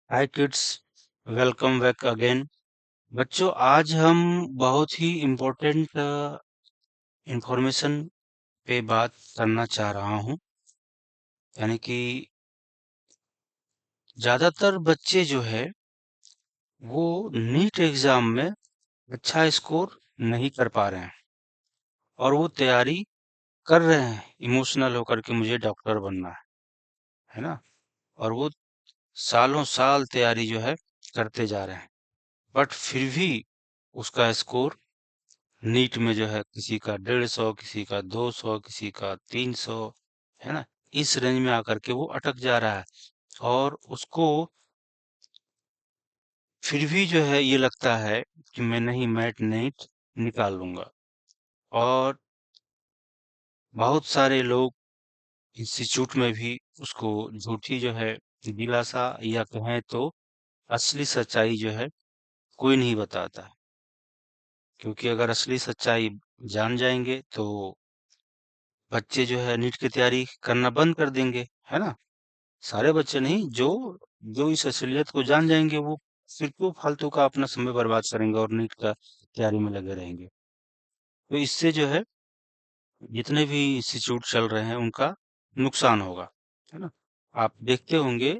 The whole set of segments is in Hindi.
हाय किड्स, वेलकम बैक अगेन। बच्चों, आज हम बहुत ही इम्पोर्टेंट इंफॉर्मेशन पे बात करना चाह रहा हूँ। यानी कि ज्यादातर बच्चे जो है वो नीट एग्जाम में अच्छा स्कोर नहीं कर पा रहे हैं और वो तैयारी कर रहे हैं इमोशनल होकर के मुझे डॉक्टर बनना है ना। और वो सालों साल तैयारी जो है करते जा रहे हैं, बट फिर भी उसका स्कोर नीट में जो है किसी का 150, किसी का 200, किसी का 300, है ना। इस रेंज में आकर के वो अटक जा रहा है और उसको फिर भी जो है ये लगता है कि मैं नहीं, मैट नीट निकाल लूंगा। और बहुत सारे लोग इंस्टीट्यूट में भी उसको झूठी जो है दिलासा या कहें तो असली सच्चाई जो है कोई नहीं बताता, क्योंकि अगर असली सच्चाई जान जाएंगे तो बच्चे जो है नीट की तैयारी करना बंद कर देंगे, है ना। सारे बच्चे नहीं, जो जो इस असलियत को जान जाएंगे वो फिर क्यों फालतू का अपना समय बर्बाद करेंगे और नीट का तैयारी में लगे रहेंगे। तो इससे जो है जितने भी इंस्टीट्यूट चल रहे हैं उनका नुकसान होगा, है ना। आप देखते होंगे,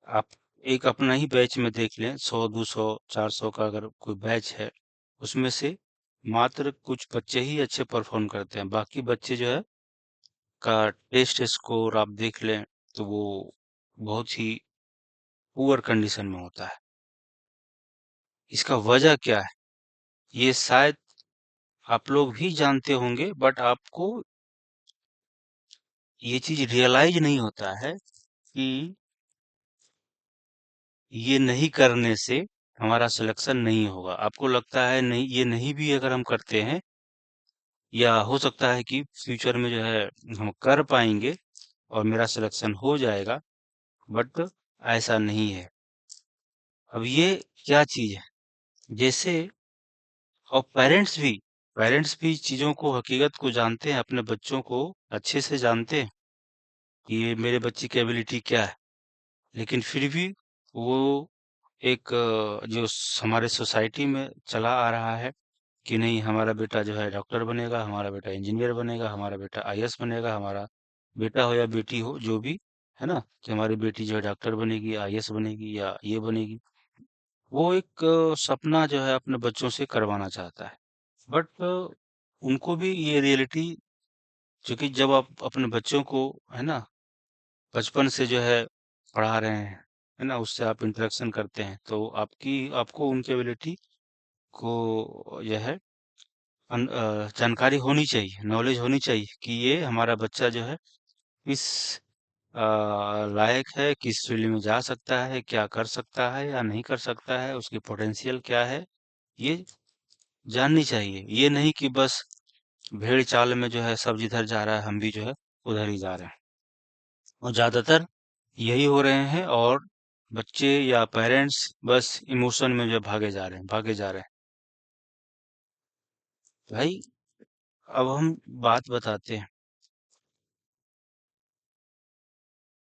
आप एक अपना ही बैच में देख लें, 100, 200, 400 का अगर कोई बैच है, उसमें से मात्र कुछ बच्चे ही अच्छे परफॉर्म करते हैं। बाकी बच्चे जो है का टेस्ट स्कोर आप देख लें तो वो बहुत ही पुअर कंडीशन में होता है। इसका वजह क्या है, ये शायद आप लोग भी जानते होंगे, बट आपको ये चीज रियलाइज नहीं होता है कि ये नहीं करने से हमारा सिलेक्शन नहीं होगा। आपको लगता है नहीं, ये नहीं भी अगर हम करते हैं या हो सकता है कि फ्यूचर में जो है हम कर पाएंगे और मेरा सिलेक्शन हो जाएगा, बट ऐसा नहीं है। अब ये क्या चीज है, जैसे और पेरेंट्स भी चीजों को, हकीकत को जानते हैं, अपने बच्चों को अच्छे से जानते हैं कि ये मेरे बच्चे की एबिलिटी क्या है। लेकिन फिर भी वो एक जो हमारे सोसाइटी में चला आ रहा है कि नहीं, हमारा बेटा जो है डॉक्टर बनेगा, हमारा बेटा इंजीनियर बनेगा, हमारा बेटा आईएएस बनेगा, हमारा बेटा हो या बेटी हो जो भी, है ना, कि हमारी बेटी जो है डॉक्टर बनेगी, आईएएस बनेगी या ये बनेगी। वो एक सपना जो है अपने बच्चों से करवाना चाहता है, बट उनको भी ये रियलिटी, क्योंकि जब आप अपने बच्चों को, है ना, बचपन से जो है पढ़ा रहे हैं, है ना, उससे आप इंटरेक्शन करते हैं, तो आपको उनकी एबिलिटी को यह है जानकारी होनी चाहिए, नॉलेज होनी चाहिए कि ये हमारा बच्चा जो है किस लायक है, किस फील्ड में जा सकता है, क्या कर सकता है या नहीं कर सकता है, उसकी पोटेंशियल क्या है, ये जाननी चाहिए। ये नहीं कि बस भेड़ चाल में जो है सब जिधर जा रहा है हम भी जो है उधर ही जा रहे हैं। और ज्यादातर यही हो रहे हैं और बच्चे या पेरेंट्स बस इमोशन में जो भागे जा रहे हैं, भागे जा रहे हैं। भाई, अब हम बात बताते हैं।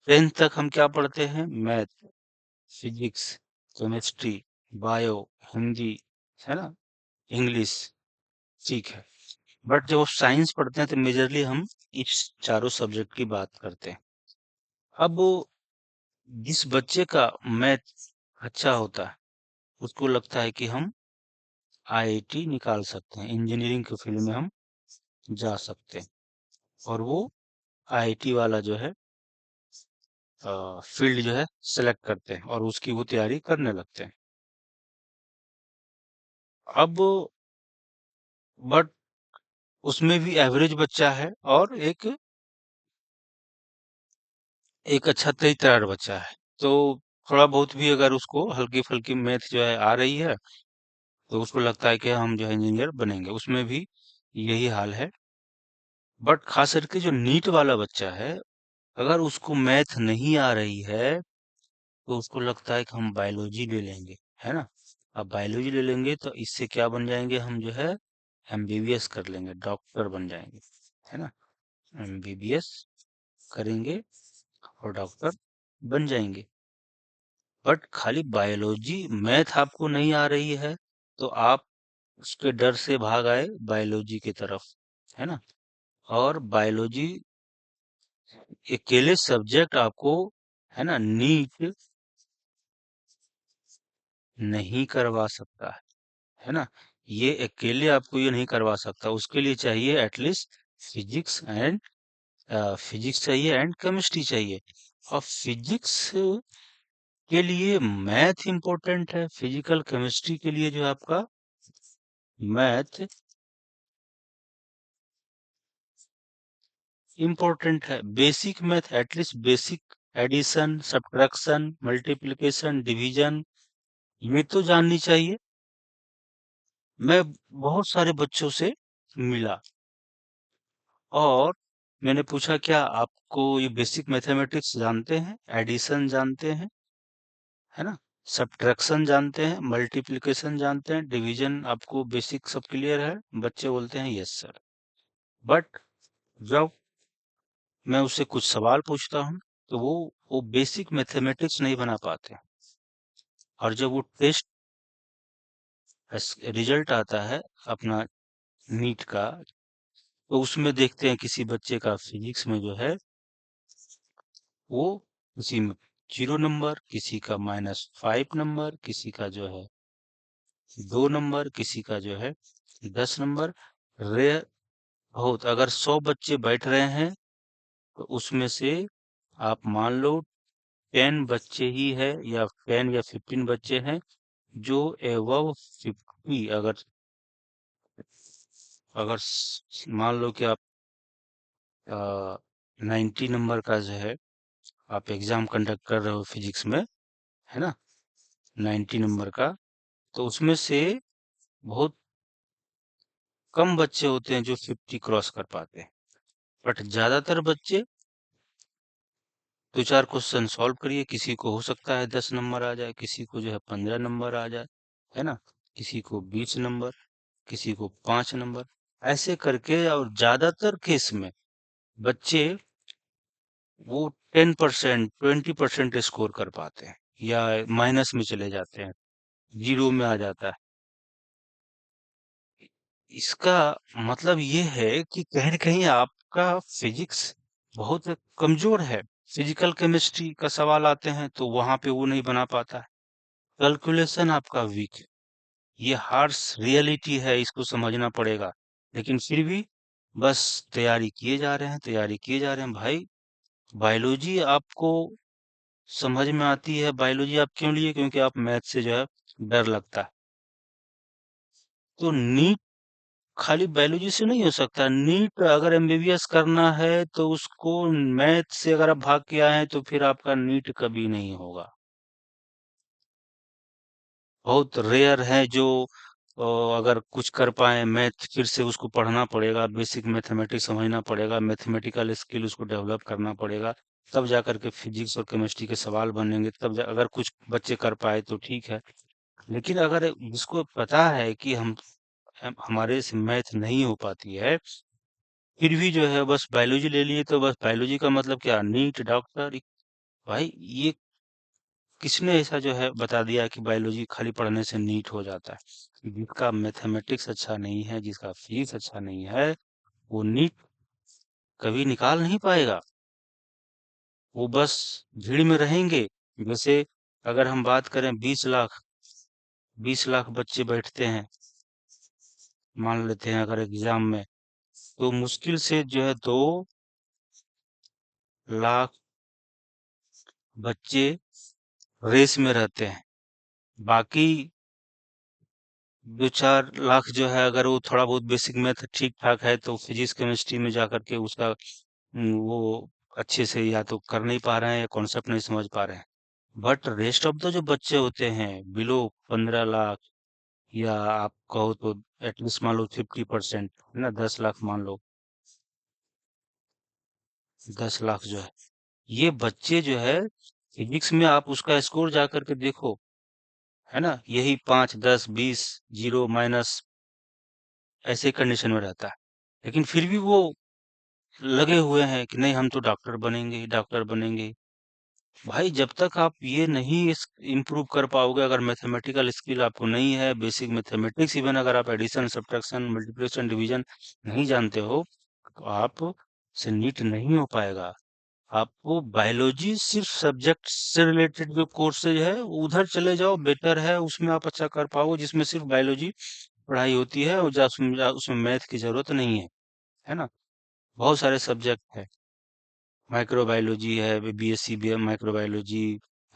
10th तक हम क्या पढ़ते हैं? Math, physics, chemistry, bio, Hindi, है ना, इंग्लिश, ठीक है। बट जब साइंस पढ़ते हैं तो मेजरली हम इस चारों सब्जेक्ट की बात करते हैं। अब जिस बच्चे का मैथ अच्छा होता है उसको लगता है कि हम आईआईटी निकाल सकते हैं, इंजीनियरिंग के फील्ड में हम जा सकते हैं, और वो आईआईटी वाला जो है फील्ड जो है सेलेक्ट करते हैं और उसकी वो तैयारी करने लगते हैं। अब बट उसमें भी एवरेज बच्चा है और एक एक अच्छा तेज तैयार बच्चा है। तो थोड़ा बहुत भी अगर उसको हल्की फुल्की मैथ जो है आ रही है तो उसको लगता है कि हम जो है इंजीनियर बनेंगे, उसमें भी यही हाल है। बट खास करके जो नीट वाला बच्चा है, अगर उसको मैथ नहीं आ रही है तो उसको लगता है कि हम बायोलॉजी ले लेंगे, है ना। अब बायोलॉजी ले लेंगे तो इससे क्या बन जाएंगे, हम जो है एमबीबीएस कर लेंगे, डॉक्टर बन जाएंगे, है ना। एमबीबीएस करेंगे और डॉक्टर बन जाएंगे। बट खाली बायोलॉजी मैथ आपको नहीं आ रही है तो आप उसके डर से भाग आए बायोलॉजी की तरफ, है ना। और बायोलॉजी अकेले सब्जेक्ट आपको, है ना, नीट नहीं करवा सकता है ना। ये अकेले आपको ये नहीं करवा सकता, उसके लिए चाहिए एटलीस्ट फिजिक्स एंड फिजिक्स चाहिए एंड केमिस्ट्री चाहिए। और फिजिक्स के लिए मैथ इंपॉर्टेंट है, फिजिकल केमिस्ट्री के लिए जो है आपका मैथ इंपॉर्टेंट है। Basic math, at least basic addition, subtraction, multiplication, division, ये तो जाननी चाहिए। मैं बहुत सारे बच्चों से मिला और मैंने पूछा क्या आपको ये बेसिक मैथमेटिक्स जानते हैं, एडिशन जानते हैं, है ना, सब्ट्रैक्शन जानते हैं, मल्टीप्लिकेशन जानते हैं, डिवीजन आपको बेसिक सब क्लियर है। बच्चे बोलते हैं यस सर। बट जब मैं उससे कुछ सवाल पूछता हूँ तो वो बेसिक मैथमेटिक्स नहीं बना पाते। और जब वो टेस्ट रिजल्ट आता है अपना नीट का, तो उसमें देखते हैं किसी बच्चे का फिजिक्स में जो है वो किसी में 0 नंबर, किसी का -5 नंबर, किसी का जो है 2 नंबर, किसी का जो है 10 नंबर। रेयर बहुत, अगर 100 बच्चे बैठ रहे हैं तो उसमें से आप मान लो 10 बच्चे ही है या 10 या 15 बच्चे हैं जो एवव 50, अगर अगर मान लो कि आप 90 नंबर का जो है आप एग्जाम कंडक्ट कर रहे हो फिजिक्स में, है ना, 90 नंबर का, तो उसमें से बहुत कम बच्चे होते हैं जो 50 क्रॉस कर पाते हैं। बट ज्यादातर बच्चे 2-4 क्वेश्चन सॉल्व करिए, किसी को हो सकता है 10 नंबर आ जाए, किसी को जो है 15 नंबर आ जाए, है ना, किसी को 20 नंबर, किसी को 5 नंबर, ऐसे करके। और ज्यादातर केस में बच्चे वो 10% 20% स्कोर कर पाते हैं या माइनस में चले जाते हैं, जीरो में आ जाता है। इसका मतलब ये है कि कहीं न कहीं आपका फिजिक्स बहुत कमजोर है। फिजिकल केमिस्ट्री का सवाल आते हैं तो वहां पे वो नहीं बना पाता है। कैलकुलेशन आपका वीक है। ये हार्श रियलिटी है, इसको समझना पड़ेगा। लेकिन फिर भी बस तैयारी किए जा रहे हैं, तैयारी किए जा रहे हैं भाई। बायोलॉजी आपको समझ में आती है, बायोलॉजी आप क्यों लिए? क्योंकि आप मैथ से जो है डर लगता है। तो नीट खाली बायोलॉजी से नहीं हो सकता। नीट अगर एमबीबीएस करना है तो उसको मैथ से अगर आप भाग के आए हैं तो फिर आपका नीट कभी नहीं होगा। बहुत रेयर है जो अ, अगर कुछ कर पाए मैथ, फिर से उसको पढ़ना पड़ेगा, बेसिक मैथमेटिक्स समझना पड़ेगा, मैथमेटिकल स्किल उसको डेवलप करना पड़ेगा, तब जा करके फिजिक्स और केमिस्ट्री के सवाल बनेंगे। अगर कुछ बच्चे कर पाए तो ठीक है। लेकिन अगर जिसको पता है कि हमारे से मैथ नहीं हो पाती है, फिर भी जो है बस बायोलॉजी ले लिए, तो बस बायोलॉजी का मतलब क्या, नीट डॉक्टर? भाई ये किसने ऐसा जो है बता दिया कि बायोलॉजी खाली पढ़ने से नीट हो जाता है? जिसका मैथमेटिक्स अच्छा नहीं है, जिसका फिजिक्स अच्छा नहीं है, वो नीट कभी निकाल नहीं पाएगा। वो बस भीड़ में रहेंगे। जैसे अगर हम बात करें 20 लाख बच्चे बैठते हैं, मान लेते हैं अगर एग्जाम में, तो मुश्किल से जो है 2 लाख बच्चे रेस में रहते हैं। बाकी 2-4 लाख जो है, अगर वो थोड़ा बहुत बेसिक मैथ ठीक ठाक है तो फिजिक्स केमिस्ट्री में जाकर के उसका वो अच्छे से या तो कर नहीं पा रहे हैं या कॉन्सेप्ट नहीं समझ पा रहे हैं। बट रेस्ट ऑफ द जो बच्चे होते हैं बिलो 15 लाख, या आप कहो तो एटलीस्ट मान लो 50%, है ना, 10 लाख मान लो, 10 लाख जो है, ये बच्चे जो है फिजिक्स में आप उसका स्कोर जा करके देखो, है ना, यही 5, 10, 20, जीरो माइनस, ऐसे कंडीशन में रहता है। लेकिन फिर भी वो लगे हुए हैं कि नहीं हम तो डॉक्टर बनेंगे, डॉक्टर बनेंगे। भाई जब तक आप ये नहीं इम्प्रूव कर पाओगे, अगर मैथमेटिकल स्किल आपको नहीं है, बेसिक मैथमेटिक्स, इवन अगर आप एडिशन सब्ट्रैक्शन मल्टीप्लिकेशन डिवीजन नहीं जानते हो, तो आप से नीट नहीं हो पाएगा। आपको बायोलॉजी सिर्फ सब्जेक्ट से रिलेटेड जो कोर्सेज है उधर चले जाओ, बेटर है, उसमें आप अच्छा कर पाओगे, जिसमें सिर्फ बायोलॉजी पढ़ाई होती है और उसमें मैथ की जरूरत नहीं है ना। बहुत सारे सब्जेक्ट है, माइक्रोबायोलॉजी है, बीएससी बी माइक्रोबायोलॉजी,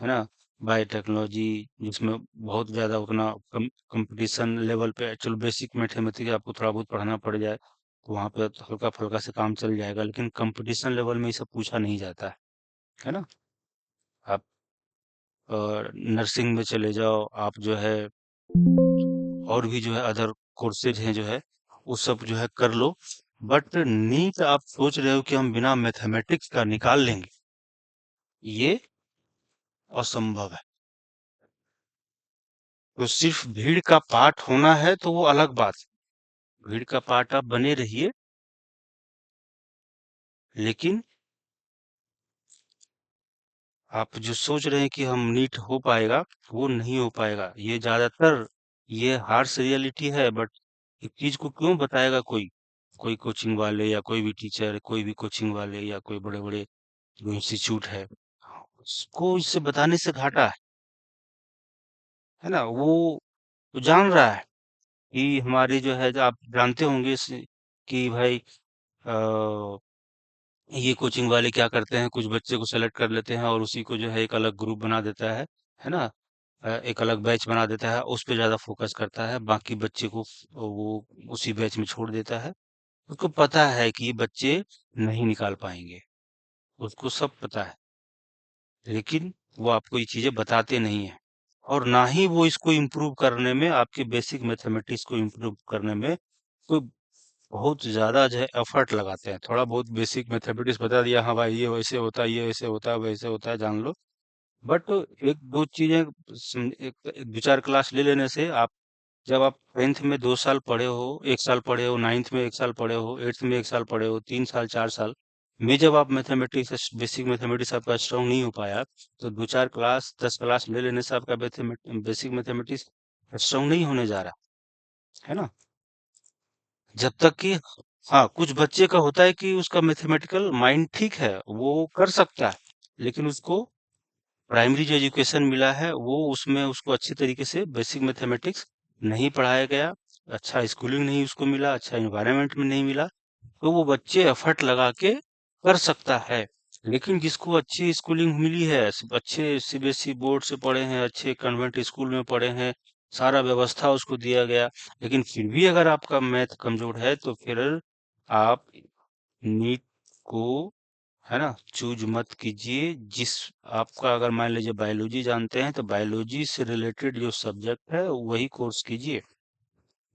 है ना, बायोटेक्नोलॉजी, जिसमें बहुत ज्यादा उतना कंपटीशन लेवल पे, चलो बेसिक मैथमेटिक्स आपको थोड़ा बहुत पढ़ना पड़ जाए तो वहां पे तो हल्का फुल्का से काम चल जाएगा, लेकिन कंपटीशन लेवल में ये सब पूछा नहीं जाता है ना। आप नर्सिंग में चले जाओ, आप जो है और भी जो है अदर कोर्सेज हैं जो है वो सब जो है कर लो, बट नीट आप सोच रहे हो कि हम बिना मैथमेटिक्स का निकाल लेंगे, ये असंभव है। तो सिर्फ भीड़ का पार्ट होना है तो वो अलग बात है, भीड़ का पार्ट आप बने रहिए, लेकिन आप जो सोच रहे हैं कि हम नीट हो पाएगा, वो नहीं हो पाएगा, ये ज्यादातर ये हार्श रियलिटी है, बट इस चीज को क्यों बताएगा कोई, कोई कोचिंग वाले या कोई भी टीचर, कोई भी कोचिंग वाले या कोई बड़े बड़े जो इंस्टीट्यूट है, उसको इससे बताने से घाटा है ना। वो जान रहा है कि हमारी जो है, जो आप जानते होंगे कि भाई ये कोचिंग वाले क्या करते हैं, कुछ बच्चे को सेलेक्ट कर लेते हैं और उसी को जो है एक अलग ग्रुप बना देता है ना, एक अलग बैच बना देता है, उस पे ज्यादा फोकस करता है, बाकी बच्चे को वो उसी बैच में छोड़ देता है। उसको पता है कि ये बच्चे नहीं निकाल पाएंगे, उसको सब पता है, लेकिन वो आपको ये चीजें बताते नहीं है, और ना ही वो इसको इम्प्रूव करने में, आपके बेसिक मैथमेटिक्स को इम्प्रूव करने में कोई बहुत ज्यादा जो है एफर्ट लगाते हैं। थोड़ा बहुत बेसिक मैथमेटिक्स बता दिया, हाँ भाई ये वैसे होता है, ये वैसे होता है, वैसे होता है, जान लो, बट एक दो चीजें एक दो चार क्लास ले लेने से आप, जब आप 10th में 2 साल पढ़े हो, 1 साल पढ़े हो, 9th में 1 साल पढ़े हो, 8th में 1 साल पढ़े हो, 3 साल 4 साल में जब आप मैथमेटिक्स, बेसिक मैथमेटिक्स आपका स्ट्रांग नहीं हो पाया, तो दो चार क्लास 10 क्लास ले लेने से आपका बेसिक मैथमेटिक्स स्ट्रांग नहीं होने जा रहा है ना। जब तक कि, हाँ, कुछ बच्चे का होता है कि उसका मैथमेटिकल माइंड ठीक है, वो कर सकता है, लेकिन उसको प्राइमरी जो एजुकेशन मिला है वो उसमें उसको अच्छी तरीके से बेसिक मैथमेटिक्स नहीं पढ़ाया गया, अच्छा स्कूलिंग नहीं उसको मिला, अच्छा एनवायरनमेंट में नहीं मिला, तो वो बच्चे एफर्ट लगा के कर सकता है। लेकिन जिसको अच्छी स्कूलिंग मिली है, अच्छे सीबीएसई बोर्ड से पढ़े हैं, अच्छे कन्वेंट स्कूल में पढ़े हैं, सारा व्यवस्था उसको दिया गया, लेकिन फिर भी अगर आपका मैथ कमजोर है तो फिर आप नीट को, है ना, चूज मत कीजिए। जिस, आपका अगर मान लीजिए बायोलॉजी जानते हैं तो बायोलॉजी से रिलेटेड जो सब्जेक्ट है वही कोर्स कीजिए,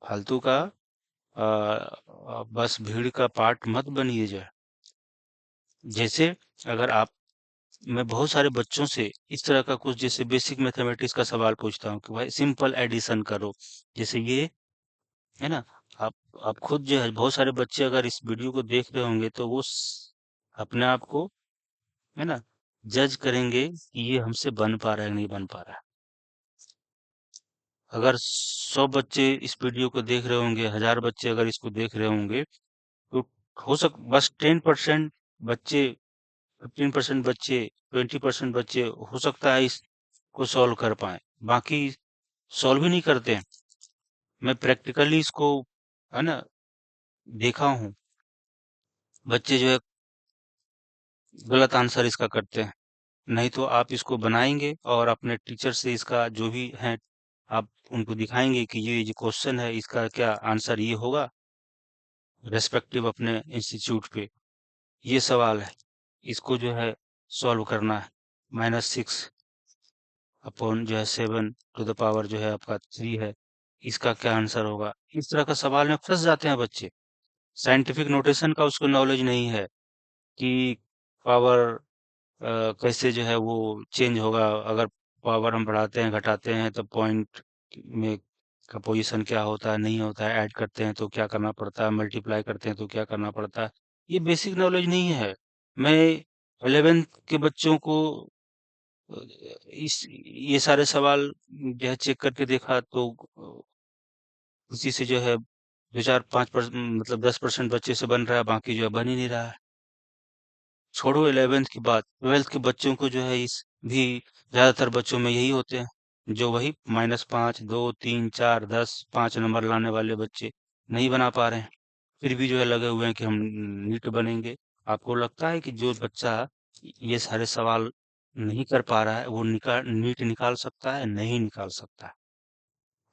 फालतू का बस भीड़ का पार्ट मत बनिए जाए। जैसे अगर आप, मैं बहुत सारे बच्चों से इस तरह का कुछ, जैसे बेसिक मैथमेटिक्स का सवाल पूछता हूँ कि भाई सिंपल एडिशन करो, जैसे ये, है ना, आप आप खुद जो है, बहुत सारे बच्चे अगर इस वीडियो को देख रहे होंगे तो वो अपने आप को, है ना, जज करेंगे कि ये हमसे बन पा रहा है नहीं बन पा रहा है। अगर 100 बच्चे इस वीडियो को देख रहे होंगे, 1000 बच्चे अगर इसको देख रहे होंगे, तो हो सक बस 10% बच्चे, 15% बच्चे, 20% बच्चे हो सकता है इसको सॉल्व कर पाए, बाकी सॉल्व ही नहीं करते हैं। मैं प्रैक्टिकली इसको, है ना, देखा हूँ, बच्चे जो है गलत आंसर इसका करते हैं। नहीं तो आप इसको बनाएंगे और अपने टीचर से इसका जो भी है, आप उनको दिखाएंगे कि ये जो क्वेश्चन है इसका क्या आंसर ये होगा, रेस्पेक्टिव अपने इंस्टीट्यूट पे ये सवाल है, इसको जो है सॉल्व करना है, -6 अपॉन जो है 7 टू द पावर जो है आपका 3 है, इसका क्या आंसर होगा। इस तरह का सवाल में फंस जाते हैं बच्चे, साइंटिफिक नोटेशन का उसको नॉलेज नहीं है कि पावर कैसे जो है वो चेंज होगा, अगर पावर हम बढ़ाते हैं घटाते हैं तो पॉइंट में का पोजीशन क्या होता है नहीं होता है, ऐड करते हैं तो क्या करना पड़ता है, मल्टीप्लाई करते हैं तो क्या करना पड़ता है, ये बेसिक नॉलेज नहीं है। मैं 11th के बच्चों को इस ये सारे सवाल जो है चेक करके देखा तो इसी से जो है 2-4-5% मतलब 10% बच्चे से बन रहा है, बाकी जो है बन ही नहीं रहा है। छोड़ो 11th की बात, 12th के बच्चों को जो है इस भी ज्यादातर बच्चों में यही होते हैं, जो वही -5, 2, 3, 4, 10, 5 नंबर लाने वाले बच्चे नहीं बना पा रहे हैं। फिर भी जो है लगे हुए हैं कि हम नीट बनेंगे। आपको लगता है कि जो बच्चा ये सारे सवाल नहीं कर पा रहा है वो नीट निकाल सकता है? नहीं निकाल सकता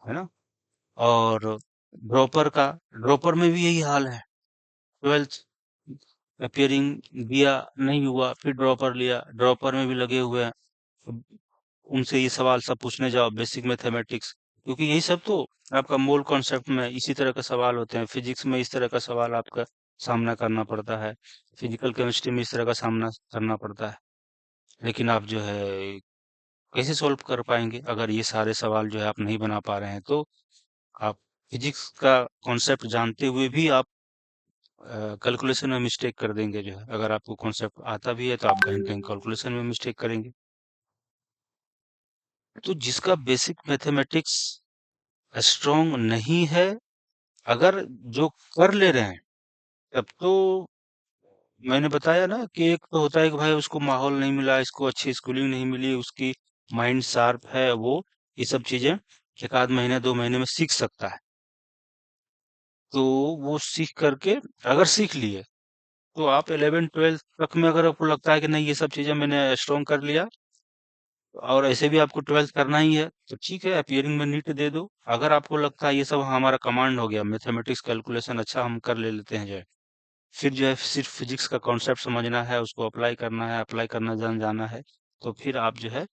है ना? और ड्रॉपर में भी यही हाल है। 12th अपियरिंग दिया, नहीं हुआ, फिर ड्रॉपर लिया, ड्रॉपर में भी लगे हुए हैं। अब उनसे ये सवाल सब पूछने जाओ, बेसिक मैथमेटिक्स, क्योंकि यही सब तो आपका मूल कॉन्सेप्ट में इसी तरह का सवाल होते हैं। फिजिक्स में इस तरह का सवाल आपका सामना करना पड़ता है, फिजिकल केमिस्ट्री में इस तरह का सामना करना पड़ता है। लेकिन आप जो है कैसे सॉल्व कर पाएंगे अगर ये सारे सवाल जो है आप नहीं बना पा रहे हैं? तो आप फिजिक्स का कॉन्सेप्ट जानते हुए भी आप कैलकुलेशन में मिस्टेक कर देंगे। जो है अगर आपको कॉन्सेप्ट आता भी है तो आप कहीं कहीं कैलकुलेशन में मिस्टेक करेंगे। तो जिसका बेसिक मैथमेटिक्स स्ट्रांग नहीं है, अगर जो कर ले रहे हैं, तब तो मैंने बताया ना कि एक तो होता है कि भाई उसको माहौल नहीं मिला, इसको अच्छी स्कूलिंग नहीं मिली, उसकी माइंड शार्प है, वो ये सब चीजें एक आध महीने 2 महीने में सीख सकता है। तो वो सीख करके अगर सीख लिए तो आप 11th 12th तक में अगर आपको लगता है कि नहीं ये सब चीजें मैंने स्ट्रॉन्ग कर लिया और ऐसे भी आपको 12th करना ही है, तो ठीक है अपीयरिंग में नीट दे दो। अगर आपको लगता है ये सब हमारा कमांड हो गया, मैथमेटिक्स कैलकुलेशन अच्छा हम कर ले लेते हैं, जो है फिर जो है सिर्फ फिजिक्स का कॉन्सेप्ट समझना है, उसको अप्लाई करना है, अप्लाई करना जान जाना है, तो फिर आप जो है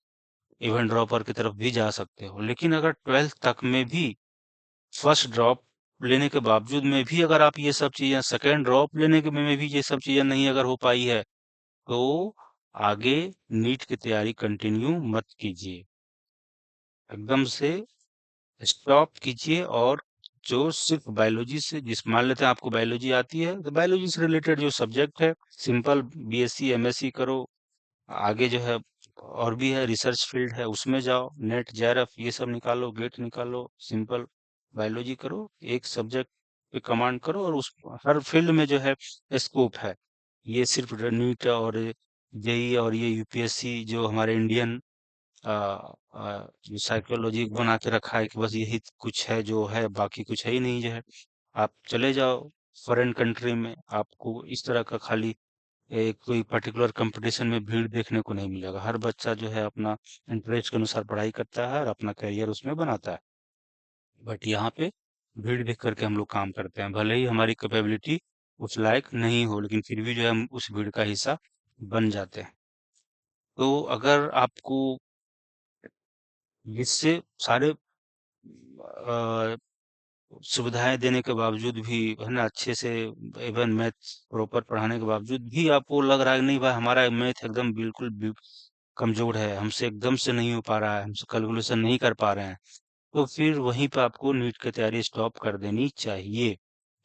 इवेंट ड्रॉपर की तरफ भी जा सकते हो। लेकिन अगर 12th तक में भी फर्स्ट ड्रॉप लेने के बावजूद में भी अगर आप ये सब चीजें, सेकेंड ड्रॉप लेने के में भी ये सब चीजें नहीं अगर हो पाई है, तो आगे नीट की तैयारी कंटिन्यू मत कीजिए, एकदम से स्टॉप कीजिए। और जो सिर्फ बायोलॉजी से, जिस मान लेते हैं आपको बायोलॉजी आती है, तो बायोलॉजी से रिलेटेड जो सब्जेक्ट है, सिंपल बीएससी एमएससी करो। आगे जो है और भी है, रिसर्च फील्ड है, उसमें जाओ, नेट जेआरएफ ये सब निकालो, गेट निकालो, सिंपल बायोलॉजी करो, एक सब्जेक्ट पे कमांड करो, और उस हर फील्ड में जो है स्कोप है। ये सिर्फ नीट और जेई और ये यूपीएससी जो हमारे इंडियन जो साइकोलॉजी बना के रखा है कि बस यही कुछ है जो है, बाकी कुछ है ही नहीं। जो है आप चले जाओ फॉरेन कंट्री में, आपको इस तरह का खाली कोई पर्टिकुलर कंपटीशन में भीड़ देखने को नहीं मिलेगा। हर बच्चा जो है अपना इंटरेस्ट के अनुसार पढ़ाई करता है और अपना करियर उसमें बनाता है। बट यहाँ पे भीड़ देख करके हम लोग काम करते हैं, भले ही हमारी कैपेबिलिटी उस लायक नहीं हो, लेकिन फिर भी जो है हम उस भीड़ का हिस्सा बन जाते हैं। तो अगर आपको इससे सारे सुविधाएं देने के बावजूद भी, है ना, अच्छे से इवन मैथ्स प्रॉपर पढ़ाने के बावजूद भी आपको लग रहा है कि नहीं भाई हमारा मैथ एकदम बिल्कुल भी कमजोर है, हमसे एकदम से नहीं हो पा रहा है, हमसे कैलकुलेशन नहीं कर पा रहे हैं, तो फिर वहीं पे आपको नीट की तैयारी स्टॉप कर देनी चाहिए।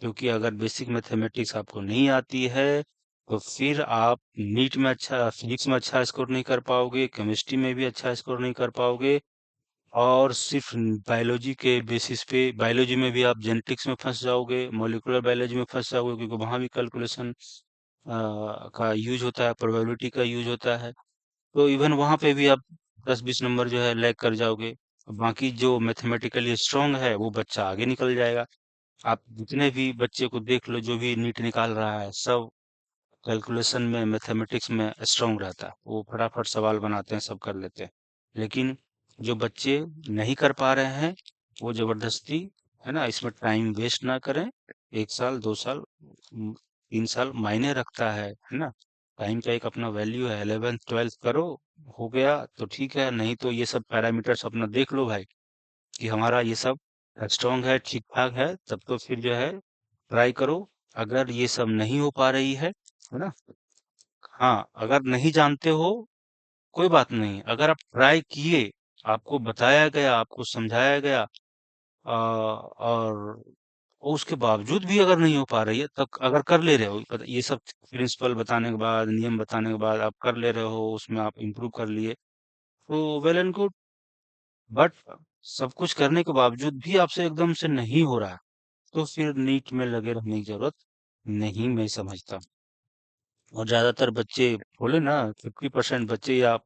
क्योंकि अगर बेसिक मैथमेटिक्स आपको नहीं आती है, तो फिर आप नीट में अच्छा, फिजिक्स में अच्छा स्कोर नहीं कर पाओगे, केमिस्ट्री में भी अच्छा स्कोर नहीं कर पाओगे, और सिर्फ बायोलॉजी के बेसिस पे बायोलॉजी में भी आप जेनेटिक्स में फंस जाओगे, मॉलिक्यूलर बायोलॉजी में फंस जाओगे, क्योंकि वहां भी कैलकुलेशन का यूज होता है, प्रोबेबिलिटी का यूज होता है। तो इवन वहां पे भी आप 10-20 नंबर जो है लैग कर जाओगे। बाकी जो मैथमेटिकली स्ट्रांग है वो बच्चा आगे निकल जाएगा। आप जितने भी बच्चे को देख लो जो भी नीट निकाल रहा है, सब कैलकुलेशन में, मैथमेटिक्स में स्ट्रांग रहता है, वो फटाफट सवाल बनाते हैं, सब कर लेते हैं। लेकिन जो बच्चे नहीं कर पा रहे हैं, वो जबरदस्ती, है ना, इसमें टाइम वेस्ट ना करें। 1 साल 2 साल 3 साल मायने रखता है ना। टाइम का एक अपना वैल्यू है। 11th 12th करो, हो गया तो ठीक है, नहीं तो ये सब पैरामीटर्स अपना देख लो भाई कि हमारा ये सब स्ट्रांग है, ठीक ठाक है, तब तो फिर जो है ट्राई करो। अगर ये सब नहीं हो पा रही है ना, हाँ, अगर नहीं जानते हो कोई बात नहीं, अगर आप ट्राई किए, आपको बताया गया, आपको समझाया गया, और उसके बावजूद भी अगर नहीं हो पा रही है, तब अगर कर ले रहे हो, ये सब प्रिंसिपल बताने के बाद, नियम बताने के बाद आप कर ले रहे हो, उसमें आप इम्प्रूव कर लिए, तो वेल एंड गुड, बट सब कुछ करने के बावजूद भी आपसे एकदम से नहीं हो रहा है, तो फिर नीट में लगे रहने की जरूरत नहीं, मैं समझता। और ज्यादातर बच्चे बोले ना, 50% बच्चे या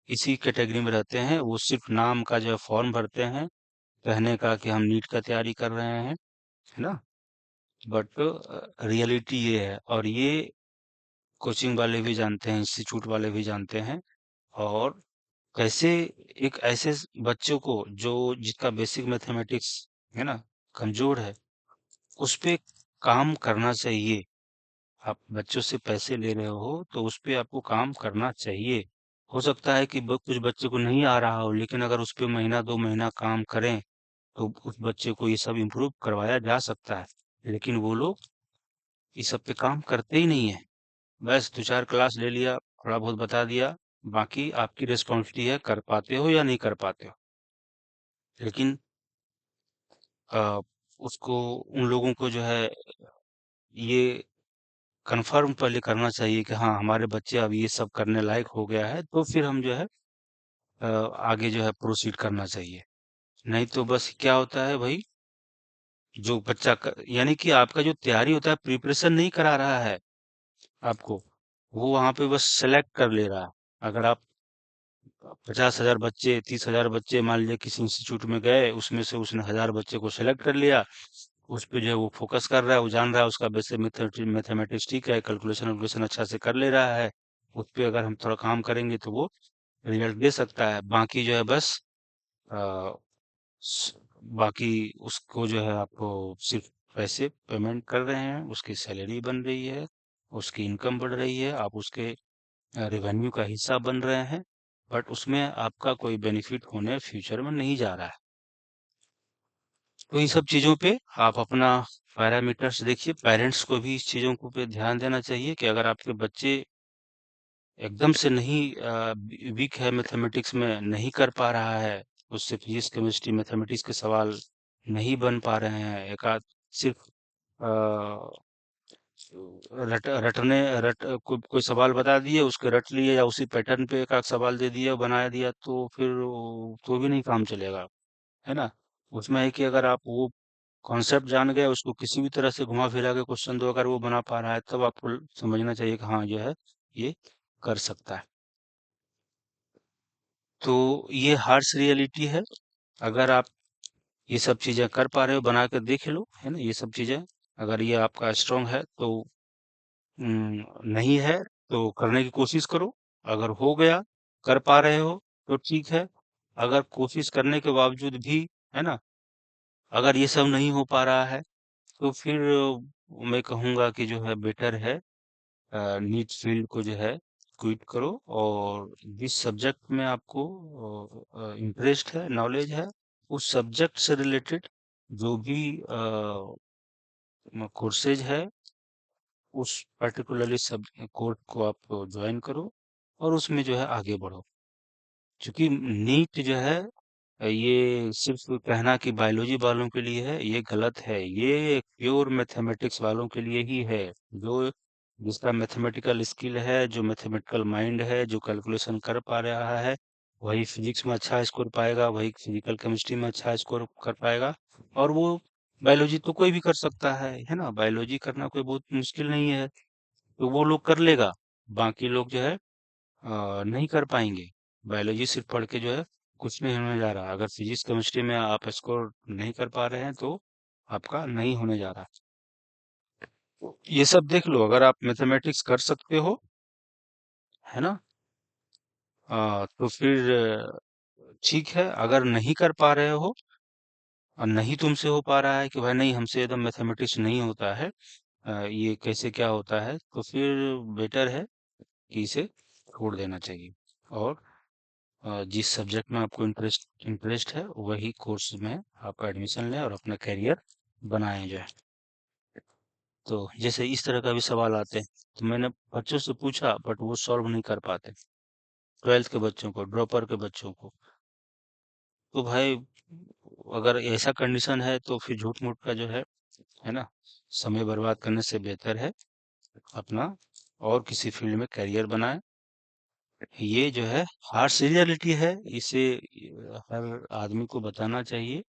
इसी कैटेगरी में रहते हैं, वो सिर्फ नाम का जो है फॉर्म भरते हैं, कहने का कि हम नीट का तैयारी कर रहे हैं, है ना। बट रियलिटी ये है, और ये कोचिंग वाले भी जानते हैं, इंस्टीट्यूट वाले भी जानते हैं। और कैसे एक ऐसे बच्चों को जो जिसका बेसिक मैथमेटिक्स है ना कमजोर है, उस पे काम करना चाहिए। आप बच्चों से पैसे ले रहे हो तो उस पे आपको काम करना चाहिए। हो सकता है कि कुछ बच्चे को नहीं आ रहा हो, लेकिन अगर उस पे महीना 2 महीना काम करें तो उस बच्चे को ये सब इम्प्रूव करवाया जा सकता है। लेकिन वो लोग इस सब पे काम करते ही नहीं है। बस 2 4 क्लास ले लिया, थोड़ा बहुत बता दिया, बाकी आपकी रिस्पॉन्सिबिलिटी है, कर पाते हो या नहीं कर पाते हो। लेकिन अ, उसको उन लोगों को जो है ये कंफर्म पहले करना चाहिए कि हाँ, हमारे बच्चे अब ये सब करने लायक हो गया है, तो फिर हम जो है आगे जो है प्रोसीड करना चाहिए। नहीं तो बस क्या होता है भाई, जो बच्चा यानी कि आपका जो तैयारी होता है, प्रिपरेशन नहीं करा रहा है आपको, वो वहां पे बस सेलेक्ट कर ले रहा है। अगर आप 50,000 बच्चे, 30,000 बच्चे मान लीजिए किसी इंस्टीट्यूट में गए, उसमें से उसने 1,000 बच्चे को सिलेक्ट कर लिया, उस पे जो है वो फोकस कर रहा है, वो जान रहा है उसका बेसिक मैथमेटिक्स ठीक है, कैलकुलेशन वैल्कुलेशन अच्छा से कर ले रहा है, उस पे अगर हम थोड़ा काम करेंगे तो वो रिजल्ट दे सकता है। बाकी जो है बस आ, बाकी उसको जो है आपको सिर्फ पैसे पेमेंट कर रहे हैं, उसकी सैलरी बन रही है, उसकी इनकम बढ़ रही है, आप उसके रेवेन्यू का हिस्सा बन रहे हैं, बट उसमें आपका कोई बेनिफिट होने फ्यूचर में नहीं जा रहा है। तो इन सब चीजों पे आप अपना पैरामीटर्स देखिए। पेरेंट्स को भी इस चीजों को पे ध्यान देना चाहिए कि अगर आपके बच्चे एकदम से नहीं वीक है मैथमेटिक्स में, नहीं कर पा रहा है, उससे फिजिक्स केमिस्ट्री मैथमेटिक्स के सवाल नहीं बन पा रहे हैं, एक आध सिर्फ कोई सवाल बता दिए, उसके रट लिए, या उसी पैटर्न पे एक आध सवाल दे दिया बना दिया, तो फिर तो भी नहीं काम चलेगा, है ना। उसमें है कि अगर आप वो कॉन्सेप्ट जान गए, उसको किसी भी तरह से घुमा फिरा के क्वेश्चन दो, अगर वो बना पा रहा है, तब आपको समझना चाहिए कि हाँ, जो है ये कर सकता है। तो ये हार्श रियलिटी है। अगर आप ये सब चीजें कर पा रहे हो, बना के देख लो, है ना, ये सब चीजें अगर ये आपका स्ट्रांग है तो नहीं है तो करने की कोशिश करो। अगर हो गया, कर पा रहे हो, तो ठीक है। अगर कोशिश करने के बावजूद भी, है ना, अगर ये सब नहीं हो पा रहा है, तो फिर मैं कहूंगा कि जो है बेटर है नीट फील्ड को जो है क्विट करो, और जिस सब्जेक्ट में आपको इंटरेस्ट है, नॉलेज है, उस सब्जेक्ट से रिलेटेड जो भी कोर्सेज है, उस पर्टिकुलरली सब कोर्स को आप ज्वाइन करो, और उसमें जो है आगे बढ़ो। क्योंकि नीट जो है ये सिर्फ कहना कि बायोलॉजी वालों के लिए है, ये गलत है। ये प्योर मैथमेटिक्स वालों के लिए ही है, जो जिसका मैथमेटिकल स्किल है, जो मैथमेटिकल माइंड है, जो कैलकुलेशन कर पा रहा है, वही फिजिक्स में अच्छा स्कोर पाएगा, वही फिजिकल केमिस्ट्री में अच्छा स्कोर कर पाएगा। और वो बायोलॉजी तो कोई भी कर सकता है ना, बायोलॉजी करना कोई बहुत मुश्किल नहीं है, तो वो लोग कर लेगा। बाकी लोग जो है नहीं कर पाएंगे। बायोलॉजी सिर्फ पढ़ के जो है कुछ नहीं होने जा रहा। अगर फिजिक्स केमिस्ट्री में आप स्कोर नहीं कर पा रहे हैं, तो आपका नहीं होने जा रहा। तो ये सब देख लो, अगर आप मैथमेटिक्स कर सकते हो, है ना, तो फिर ठीक है। अगर नहीं कर पा रहे हो और नहीं तुमसे हो पा रहा है कि भाई नहीं, हमसे एकदम मैथमेटिक्स नहीं होता है, ये कैसे क्या होता है, तो फिर बेटर है कि इसे छोड़ देना चाहिए। और जिस सब्जेक्ट में आपको इंटरेस्ट इंटरेस्ट है, वही कोर्स में आप एडमिशन लें और अपना करियर बनाएं जो है। तो जैसे इस तरह का भी सवाल आते हैं, तो मैंने बच्चों से पूछा, बट वो सॉल्व नहीं कर पाते। 12th के बच्चों को, ड्रॉपर के बच्चों को। तो भाई, अगर ऐसा कंडीशन है, तो फिर झूठ मूठ का जो है ना, समय बर्बाद करने से बेहतर है अपना और किसी फील्ड में करियर बनाएं, ये जो है हार्श रियलिटी है। इसे हर आदमी को बताना चाहिए,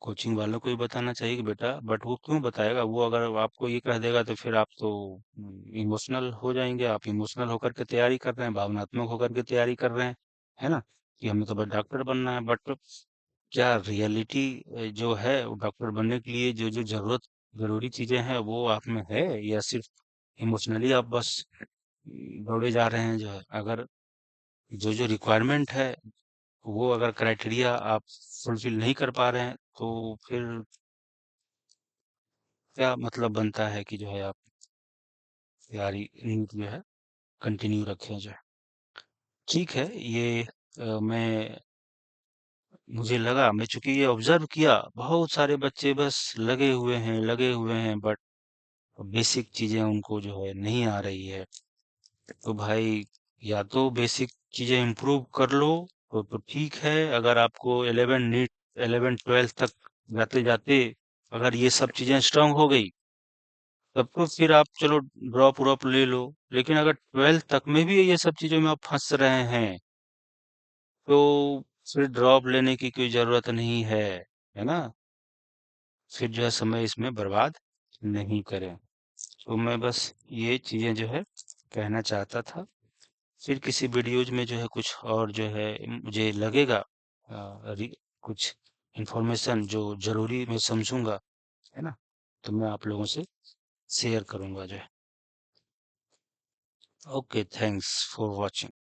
कोचिंग वालों को भी बताना चाहिए कि बेटा, बट वो क्यों बताएगा? वो अगर आपको ये कह देगा तो फिर आप तो इमोशनल हो जाएंगे। आप इमोशनल होकर के तैयारी कर रहे हैं, भावनात्मक होकर के तैयारी कर रहे हैं, है ना, कि हमें तो बस डॉक्टर बनना है। बट क्या रियलिटी जो है वो डॉक्टर बनने के लिए जो जो जरूरी चीजें हैं वो आप में है, या सिर्फ इमोशनली आप बस दौड़े जा रहे हैं? जो है, अगर जो जो रिक्वायरमेंट है वो अगर क्राइटेरिया आप फुलफिल नहीं कर पा रहे हैं, तो फिर क्या मतलब बनता है कि जो है आप तैयारी जो है कंटिन्यू रखें? जो है ठीक है, ये मैं मुझे लगा, मैं चूंकि ये ऑब्जर्व किया, बहुत सारे बच्चे बस लगे हुए हैं, बट बेसिक चीजें उनको जो है नहीं आ रही है। तो भाई, या तो बेसिक चीजें इम्प्रूव कर लो तो ठीक है। अगर आपको 11 ट्वेल्थ तक जाते जाते अगर ये सब चीजें स्ट्रांग हो गई, तब तो फिर आप चलो ड्रॉप व्रॉप ले लो। लेकिन अगर 12th तक में भी ये सब चीजों में आप फंस रहे हैं, तो फिर ड्रॉप लेने की कोई जरूरत नहीं है ना? फिर जो है समय इसमें बर्बाद नहीं करें। तो मैं बस ये चीजें जो है कहना चाहता था। फिर किसी वीडियोज में जो है कुछ और जो है मुझे लगेगा, कुछ इंफॉर्मेशन जो जरूरी मैं समझूंगा, है ना, तो मैं आप लोगों से शेयर करूंगा जो है। Okay, thanks for watching.